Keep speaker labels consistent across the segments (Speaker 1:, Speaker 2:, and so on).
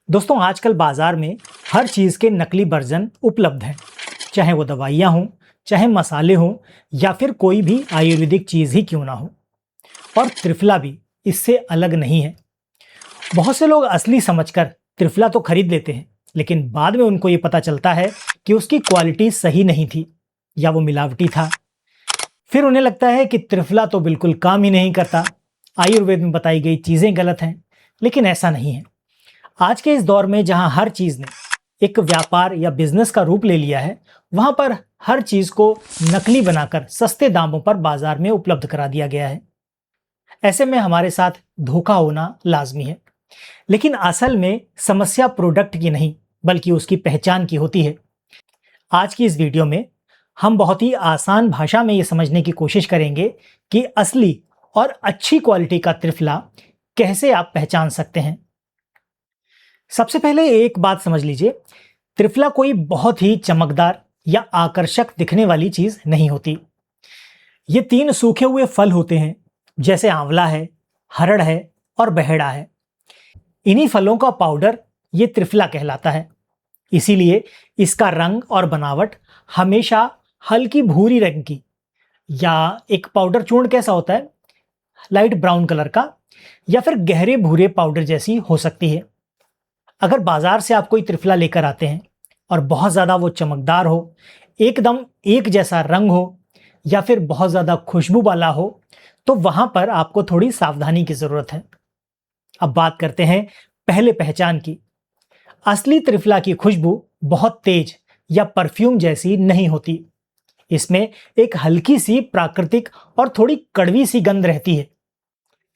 Speaker 1: दोस्तों आजकल बाजार में हर चीज़ के नकली वर्जन उपलब्ध हैं। चाहे वो दवाइयाँ हों, चाहे मसाले हों या फिर कोई भी आयुर्वेदिक चीज़ ही क्यों ना हो। और त्रिफला भी इससे अलग नहीं है। बहुत से लोग असली समझकर त्रिफला तो खरीद लेते हैं, लेकिन बाद में उनको ये पता चलता है कि उसकी क्वालिटी सही नहीं थी या वो मिलावटी था। फिर उन्हें लगता है कि त्रिफला तो बिल्कुल काम ही नहीं करता, आयुर्वेद में बताई गई चीज़ें गलत हैं। लेकिन ऐसा नहीं है। आज के इस दौर में जहां हर चीज ने एक व्यापार या बिजनेस का रूप ले लिया है, वहां पर हर चीज को नकली बनाकर सस्ते दामों पर बाजार में उपलब्ध करा दिया गया है। ऐसे में हमारे साथ धोखा होना लाजमी है। लेकिन असल में समस्या प्रोडक्ट की नहीं, बल्कि उसकी पहचान की होती है। आज की इस वीडियो में हम बहुत ही आसान भाषा में ये समझने की कोशिश करेंगे कि असली और अच्छी क्वालिटी का त्रिफला कैसे आप पहचान सकते हैं। सबसे पहले एक बात समझ लीजिए, त्रिफला कोई बहुत ही चमकदार या आकर्षक दिखने वाली चीज नहीं होती। ये तीन सूखे हुए फल होते हैं, जैसे आंवला है, हरड़ है और बहेड़ा है। इन्हीं फलों का पाउडर ये त्रिफला कहलाता है। इसीलिए इसका रंग और बनावट हमेशा हल्की भूरी रंग की, या एक पाउडर चूर्ण कैसा होता है, लाइट ब्राउन कलर का, या फिर गहरे भूरे पाउडर जैसी हो सकती है। अगर बाजार से आप कोई त्रिफला लेकर आते हैं और बहुत ज़्यादा वो चमकदार हो, एकदम एक जैसा रंग हो, या फिर बहुत ज़्यादा खुशबू वाला हो, तो वहां पर आपको थोड़ी सावधानी की ज़रूरत है। अब बात करते हैं पहले पहचान की। असली त्रिफला की खुशबू बहुत तेज या परफ्यूम जैसी नहीं होती। इसमें एक हल्की सी प्राकृतिक और थोड़ी कड़वी सी गंध रहती है।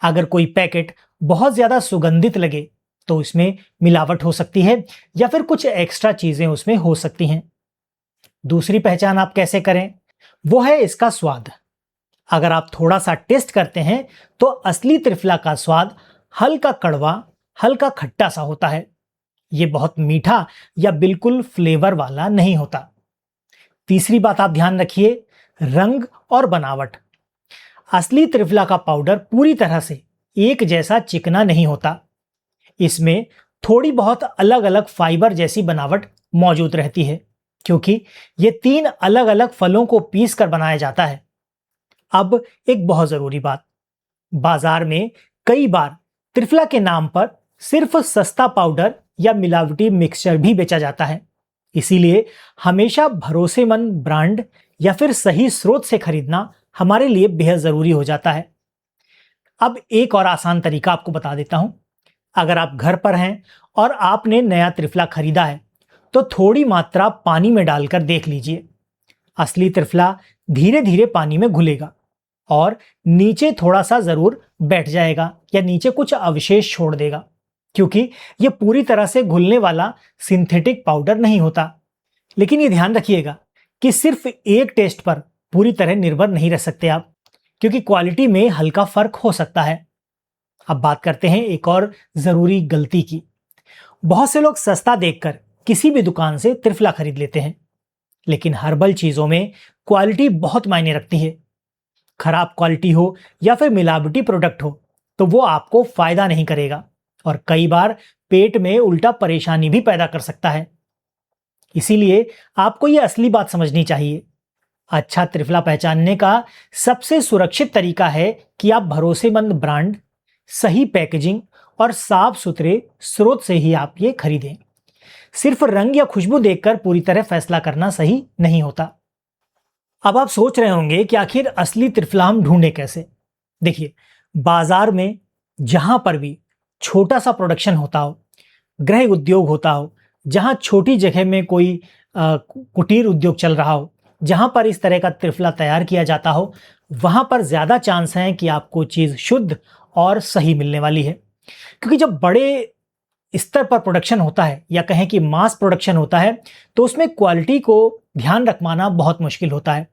Speaker 1: अगर कोई पैकेट बहुत ज़्यादा सुगंधित लगे तो इसमें मिलावट हो सकती है या फिर कुछ एक्स्ट्रा चीजें उसमें हो सकती हैं। दूसरी पहचान आप कैसे करें, वो है इसका स्वाद। अगर आप थोड़ा सा टेस्ट करते हैं तो असली त्रिफला का स्वाद हल्का कड़वा, हल्का खट्टा सा होता है। ये बहुत मीठा या बिल्कुल फ्लेवर वाला नहीं होता। तीसरी बात आप ध्यान रखिए, रंग और बनावट। असली त्रिफला का पाउडर पूरी तरह से एक जैसा चिकना नहीं होता। इसमें थोड़ी बहुत अलग अलग फाइबर जैसी बनावट मौजूद रहती है, क्योंकि ये तीन अलग अलग फलों को पीस कर बनाया जाता है। अब एक बहुत जरूरी बात, बाजार में कई बार त्रिफला के नाम पर सिर्फ सस्ता पाउडर या मिलावटी मिक्सचर भी बेचा जाता है। इसीलिए हमेशा भरोसेमंद ब्रांड या फिर सही स्रोत से खरीदना हमारे लिए बेहद जरूरी हो जाता है। अब एक और आसान तरीका आपको बता देता हूं। अगर आप घर पर हैं और आपने नया त्रिफला खरीदा है, तो थोड़ी मात्रा पानी में डालकर देख लीजिए। असली त्रिफला धीरे धीरे पानी में घुलेगा और नीचे थोड़ा सा जरूर बैठ जाएगा या नीचे कुछ अवशेष छोड़ देगा, क्योंकि यह पूरी तरह से घुलने वाला सिंथेटिक पाउडर नहीं होता। लेकिन ये ध्यान रखिएगा कि सिर्फ एक टेस्ट पर पूरी तरह निर्भर नहीं रह सकते आप, क्योंकि क्वालिटी में हल्का फर्क हो सकता है। अब बात करते हैं एक और जरूरी गलती की। बहुत से लोग सस्ता देखकर किसी भी दुकान से त्रिफला खरीद लेते हैं, लेकिन हर्बल चीजों में क्वालिटी बहुत मायने रखती है। खराब क्वालिटी हो या फिर मिलावटी प्रोडक्ट हो तो वो आपको फायदा नहीं करेगा और कई बार पेट में उल्टा परेशानी भी पैदा कर सकता है। इसीलिए आपको ये असली बात समझनी चाहिए। अच्छा त्रिफला पहचानने का सबसे सुरक्षित तरीका है कि आप भरोसेमंद ब्रांड, सही पैकेजिंग और साफ सुथरे स्रोत से ही आप ये खरीदें। सिर्फ रंग या खुशबू देखकर पूरी तरह फैसला करना सही नहीं होता। अब आप सोच रहे होंगे कि आखिर असली त्रिफला हम ढूंढे कैसे। देखिए, बाजार में जहां पर भी छोटा सा प्रोडक्शन होता हो, गृह उद्योग होता हो, जहां छोटी जगह में कोई कुटीर उद्योग चल रहा हो, जहां पर इस तरह का त्रिफला तैयार किया जाता हो, वहां पर ज्यादा चांस है कि आपको चीज शुद्ध और सही मिलने वाली है। क्योंकि जब बड़े स्तर पर प्रोडक्शन होता है या कहें कि मास प्रोडक्शन होता है, तो उसमें क्वालिटी को ध्यान रख पाना बहुत मुश्किल होता है।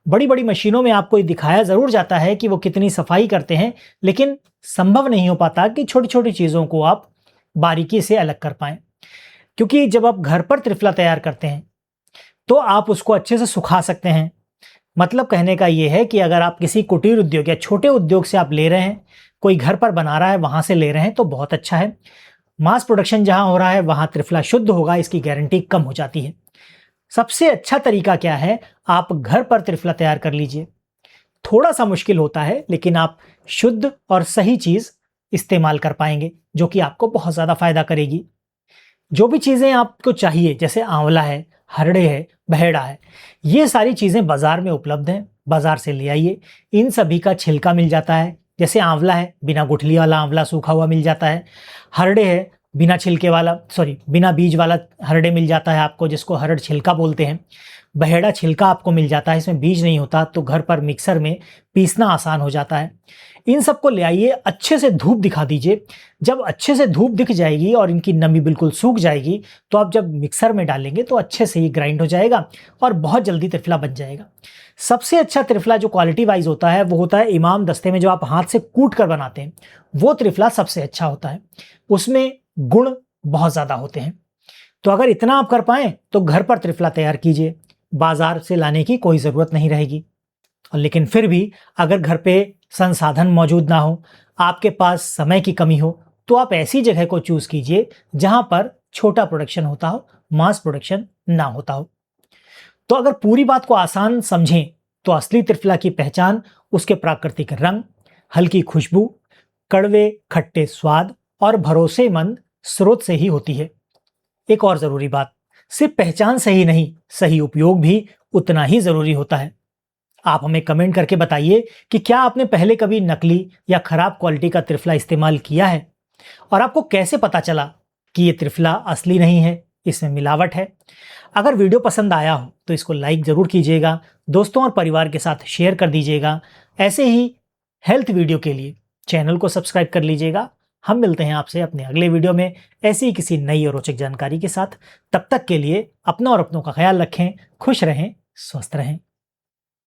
Speaker 1: बड़ी बड़ी मशीनों में आपको ये दिखाया जरूर जाता है कि वो कितनी सफाई करते हैं, लेकिन संभव नहीं हो पाता कि छोटी छोटी चीज़ों को आप बारीकी से अलग कर पाएं। क्योंकि जब आप घर पर त्रिफला तैयार करते हैं तो आप उसको अच्छे से सुखा सकते हैं। मतलब कहने का ये है कि अगर आप किसी कुटीर उद्योग या छोटे उद्योग से आप ले रहे हैं, कोई घर पर बना रहा है वहां से ले रहे हैं, तो बहुत अच्छा है। मास प्रोडक्शन जहां हो रहा है वहां त्रिफला शुद्ध होगा, इसकी गारंटी कम हो जाती है। सबसे अच्छा तरीका क्या है, आप घर पर त्रिफला तैयार कर लीजिए। थोड़ा सा मुश्किल होता है, लेकिन आप शुद्ध और सही चीज इस्तेमाल कर पाएंगे, जो कि आपको बहुत ज्यादा फायदा करेगी। जो भी चीजें आपको चाहिए, जैसे आंवला है, हरड़े है, बहेड़ा है, ये सारी चीजें बाजार में उपलब्ध हैं, बाजार से ले आइए। इन सभी का छिलका मिल जाता है, जैसे आंवला है बिना गुठली वाला आंवला सूखा हुआ मिल जाता है, हरड़े है बिना छिलके वाला, सॉरी बिना बीज वाला हरड़े मिल जाता है आपको, जिसको हरड़ छिलका बोलते हैं। बहेड़ा छिलका आपको मिल जाता है, इसमें बीज नहीं होता, तो घर पर मिक्सर में पीसना आसान हो जाता है। इन सबको ले आइए, अच्छे से धूप दिखा दीजिए। जब अच्छे से धूप दिख जाएगी और इनकी नमी बिल्कुल सूख जाएगी, तो आप जब मिक्सर में डालेंगे तो अच्छे से ये ग्राइंड हो जाएगा और बहुत जल्दी त्रिफला बन जाएगा। सबसे अच्छा त्रिफला जो क्वालिटी वाइज होता है वो होता है इमाम दस्ते में, जो आप हाथ से कूट कर बनाते हैं, वो त्रिफला सबसे अच्छा होता है। उसमें गुण बहुत ज्यादा होते हैं। तो अगर इतना आप कर पाए तो घर पर त्रिफला तैयार कीजिए, बाजार से लाने की कोई जरूरत नहीं रहेगी। और लेकिन फिर भी अगर घर पे संसाधन मौजूद ना हो, आपके पास समय की कमी हो, तो आप ऐसी जगह को चूज कीजिए जहां पर छोटा प्रोडक्शन होता हो, मास प्रोडक्शन ना होता हो। तो अगर पूरी बात को आसान समझें तो असली त्रिफला की पहचान उसके प्राकृतिक रंग, हल्की खुशबू, कड़वे खट्टे स्वाद और भरोसेमंद स्रोत से ही होती है। एक और जरूरी बात, सिर्फ पहचान सही नहीं, सही उपयोग भी उतना ही जरूरी होता है। आप हमें कमेंट करके बताइए कि क्या आपने पहले कभी नकली या खराब क्वालिटी का त्रिफला इस्तेमाल किया है, और आपको कैसे पता चला कि ये त्रिफला असली नहीं है, इसमें मिलावट है। अगर वीडियो पसंद आया हो तो इसको लाइक जरूर कीजिएगा, दोस्तों और परिवार के साथ शेयर कर दीजिएगा। ऐसे ही हेल्थ वीडियो के लिए चैनल को सब्सक्राइब कर लीजिएगा। हम मिलते हैं आपसे अपने अगले वीडियो में ऐसी ही किसी नई और रोचक जानकारी के साथ। तब तक के लिए अपना और अपनों का ख्याल रखें, खुश रहें, स्वस्थ रहें।